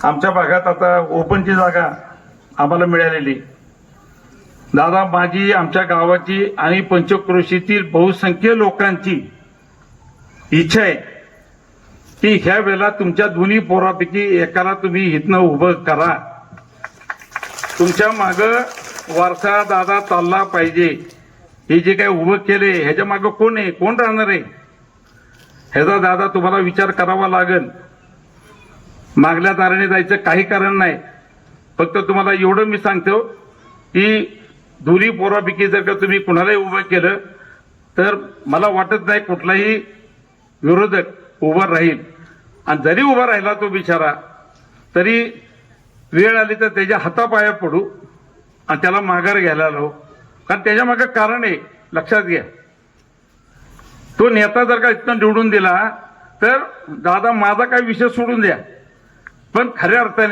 आमच्या भागात आता ओपनची जागा आम्हाला मिळालेली। दादा, माझी आमच्या गावाची आणि पंचक्रोशीतील बहुसंख्य लोकांची इच्छा आहे की ह्या वेळेला तुमच्या दोन्ही पोरापैकी एकाला तुम्ही इथनं उभं करा। तुमच्या मागं वारसा दादा चालला पाहिजे। हे जे काय उभं केले ह्याच्या मागं कोण आहे, कोण राहणार आहे, ह्याचा दादा तुम्हाला विचार करावा लागेल। मागल्या दाराने जायचं काही कारण नाही। फक्त तुम्हाला एवढं मी सांगतो की दोन्ही पोरापैकी जर का तुम्ही कुणालाही उभं केलं तर मला वाटत नाही कुठलाही विरोधक उभा राहील। आणि जरी उभा राहिला तो बिचारा तरी वेळ आली तर त्याच्या हातापाया पडू आणि त्याला माघार घ्यायला लावू। कारण त्याच्या मागे कारण आहे, लक्षात घ्या। तो नेता जर का इथनं निवडून दिला तर दादा माझा काही विषय सोडून द्या, पण खऱ्या अर्थाने